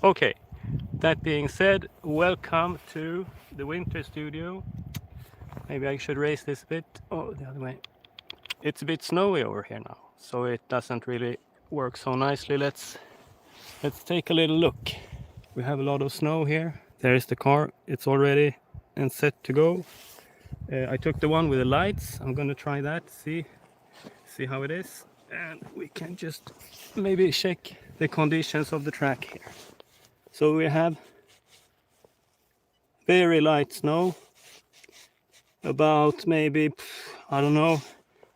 Okay, that being said, welcome to the winter studio. Maybe I should raise this a bit. Oh, the other way. It's a bit snowy over here now, so it doesn't really work so nicely. Let's take a little look. We have a lot of snow here. There is the car. It's all ready and set to go. I took the one with the lights. I'm gonna try that. See how it is, and we can just maybe check the conditions of the track here. So we have very light snow, about maybe, I don't know,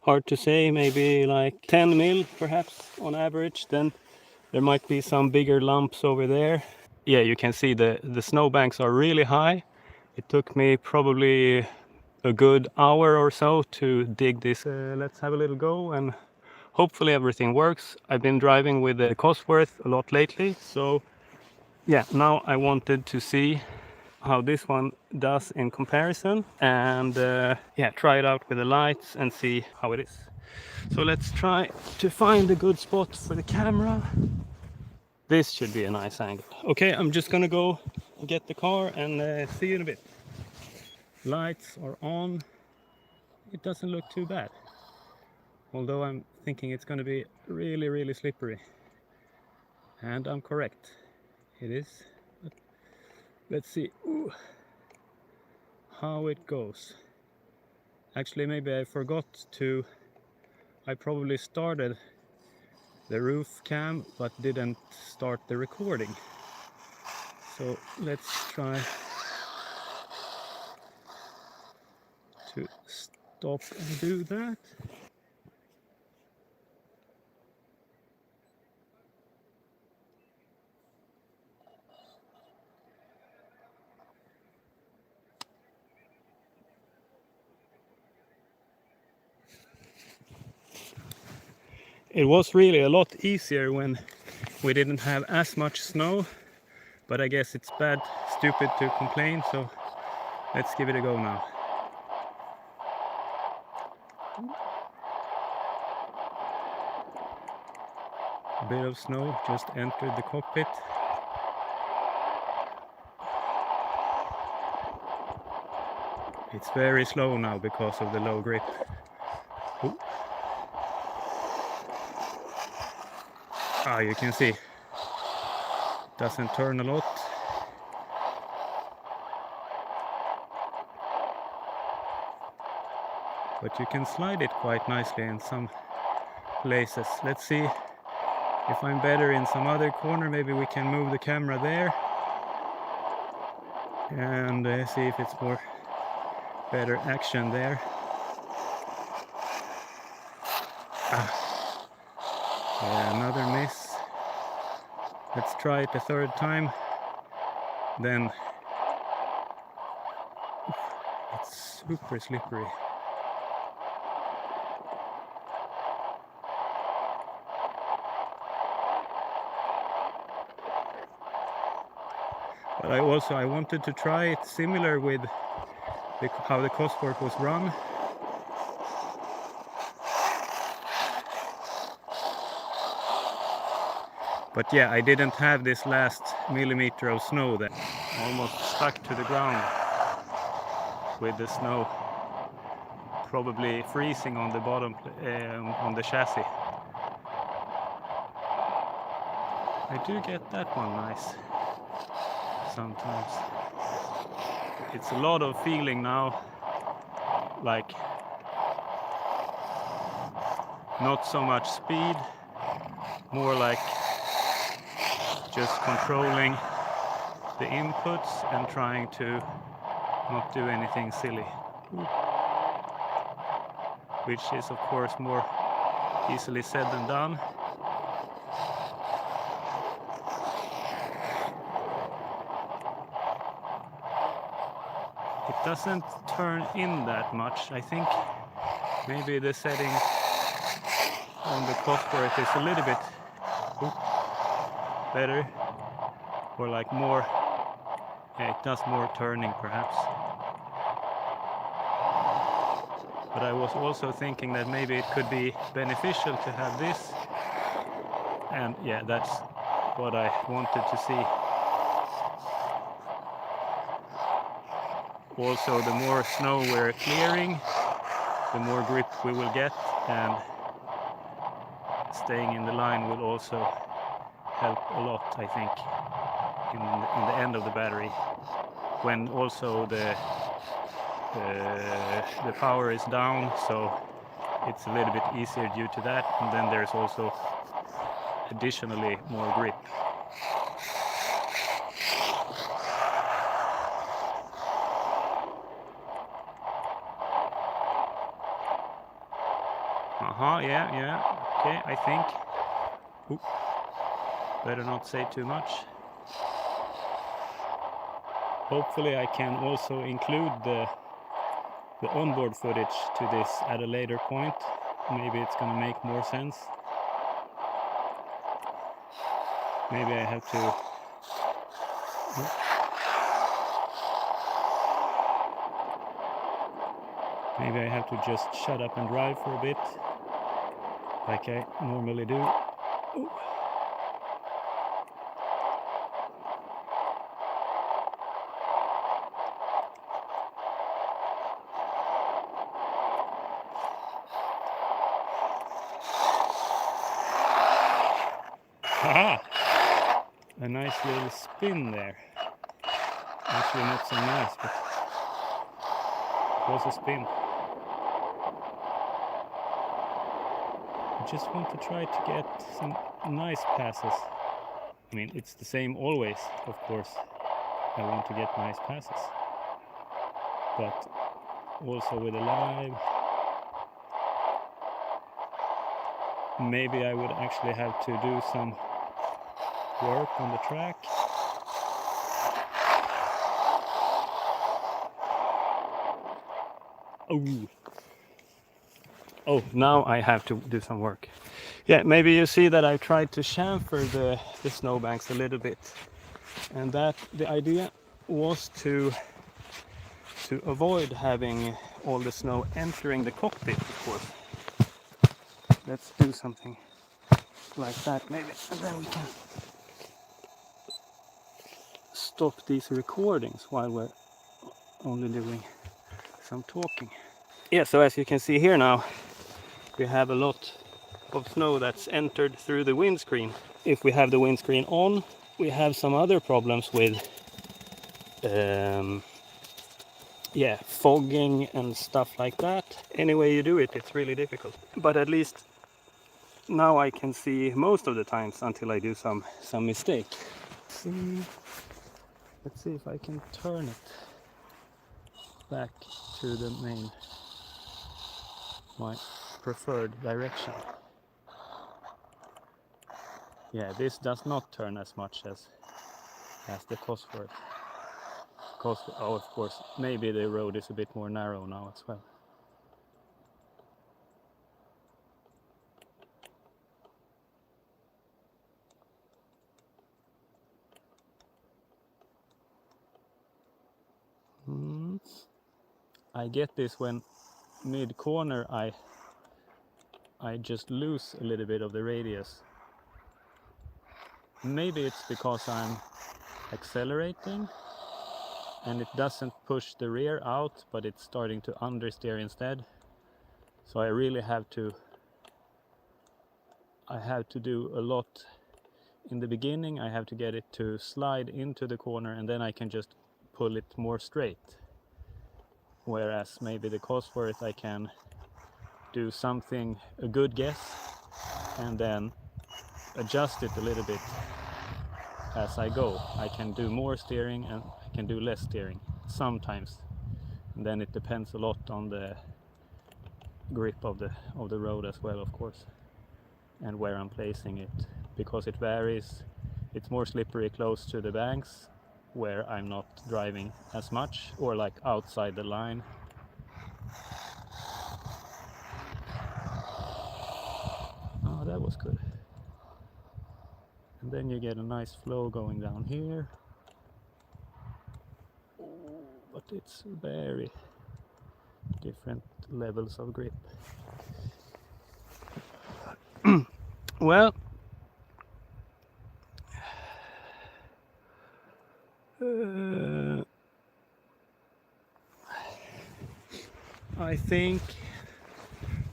hard to say, maybe like 10 mil perhaps on average. Then there might be some bigger lumps over there. Yeah, you can see the snowbanks are really high. It took me probably a good hour or so to dig this. Let's have a little go and hopefully everything works. I've been driving with the Cosworth a lot lately, so yeah, now I wanted to see how this one does in comparison, and yeah, try it out with the lights and see how it is. So let's try to find a good spot for the camera. This should be a nice angle. Okay, I'm just gonna go get the car and see you in a bit. Lights are on. It doesn't look too bad, although I'm thinking it's gonna be really slippery, and I'm correct, it is. But let's see how it goes. Actually, maybe I forgot to, I probably started the roof cam but didn't start the recording. So let's try to stop and do that. It was really a lot easier when we didn't have as much snow, but I guess it's stupid to complain, so let's give it a go now. A bit of snow just entered the cockpit. It's very slow now because of the low grip. Ooh. You can see, doesn't turn a lot. But you can slide it quite nicely in some places. Let's see if I'm better in some other corner. Maybe we can move the camera there and see if it's more better action there. Yeah, another miss. Let's try it a third time. Then it's super slippery. But I wanted to try it similar with how the Cosworth was run. But yeah, I didn't have this last millimeter of snow that almost stuck to the ground with the snow probably freezing on the bottom, on the chassis. I do get that one nice sometimes. It's a lot of feeling now, like not so much speed, more like just controlling the inputs and trying to not do anything silly, which is of course more easily said than done. It doesn't turn in that much. I think maybe the setting on the Cosworth is a little bit better, or like more, yeah, it does more turning perhaps. But I was also thinking that maybe it could be beneficial to have this, and yeah, that's what I wanted to see. Also, the more snow we're clearing, the more grip we will get, and staying in the line will also help a lot, I think, in the end of the battery, when also the power is down, so it's a little bit easier due to that, and then there's also additionally more grip. Yeah, okay, I think. Ooh, better not say too much. Hopefully I can also include the onboard footage to this at a later point. Maybe it's gonna make more sense. Maybe I have to... Maybe I have to just shut up and drive for a bit, like I normally do. Ooh. Haha! A nice little spin there. Actually not so nice, but it was a spin. I just want to try to get some nice passes. I mean, it's the same always, of course. I want to get nice passes. But also with a live, maybe I would actually have to do some work on the track. Oh, now I have to do some work. Yeah, maybe you see that I tried to chamfer the snowbanks a little bit, and that the idea was to avoid having all the snow entering the cockpit, of course. Let's do something like that maybe, and then we can stop these recordings while we're only doing some talking. Yeah, so as you can see here now, we have a lot of snow that's entered through the windscreen. If we have the windscreen on, we have some other problems with yeah, fogging and stuff like that. Any way you do it, it's really difficult. But at least now I can see most of the times until I do some mistake. Let's see if I can turn it back to the main, my preferred direction. Yeah, this does not turn as much as the Cosworth. Oh, of course, maybe the road is a bit more narrow now as well. I get this when mid-corner I just lose a little bit of the radius. Maybe it's because I'm accelerating and it doesn't push the rear out, but it's starting to understeer instead. So I really have to do a lot in the beginning. I have to get it to slide into the corner, and then I can just pull it more straight. Whereas maybe the Cosworth, I can do something, a good guess, and then adjust it a little bit as I go. I can do more steering and I can do less steering sometimes. And then it depends a lot on the grip of the road as well, of course, and where I'm placing it, because it varies. It's more slippery close to the banks where I'm not driving as much, or like outside the line. Oh, that was good. And then you get a nice flow going down here. But it's very different levels of grip. Well, I think,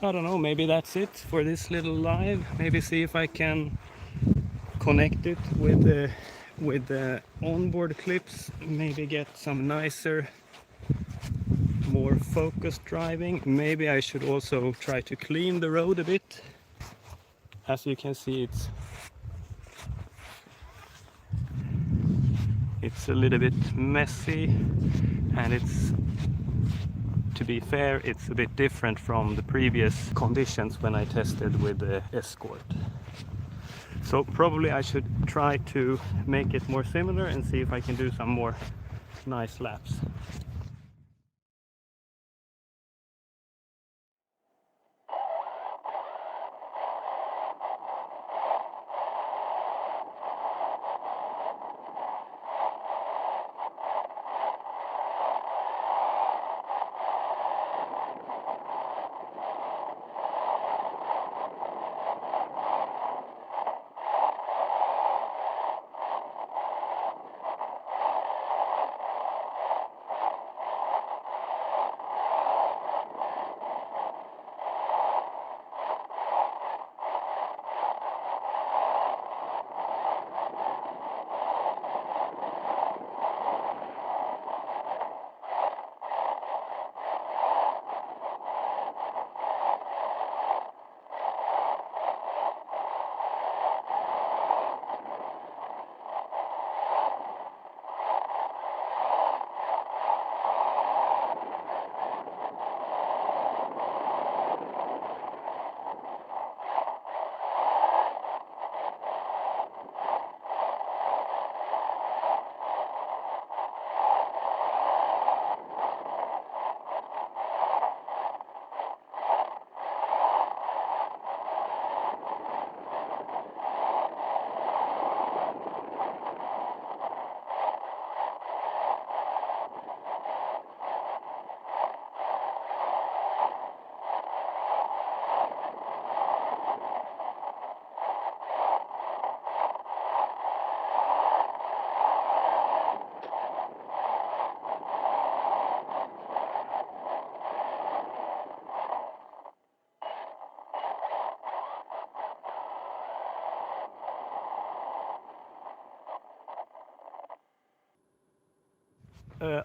I don't know, maybe that's it for this little live. Maybe see if I can connect it with the onboard clips, maybe get some nicer, more focused driving. Maybe I should also try to clean the road a bit. As you can see, it's a little bit messy, and it's, to be fair, it's a bit different from the previous conditions when I tested with the Escort. So probably I should try to make it more similar and see if I can do some more nice laps.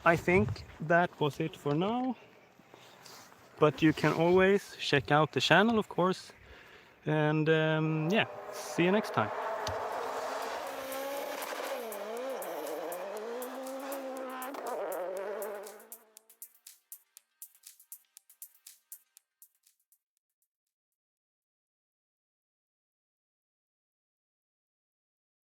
I think that was it for now, but you can always check out the channel, of course, and yeah, see you next time.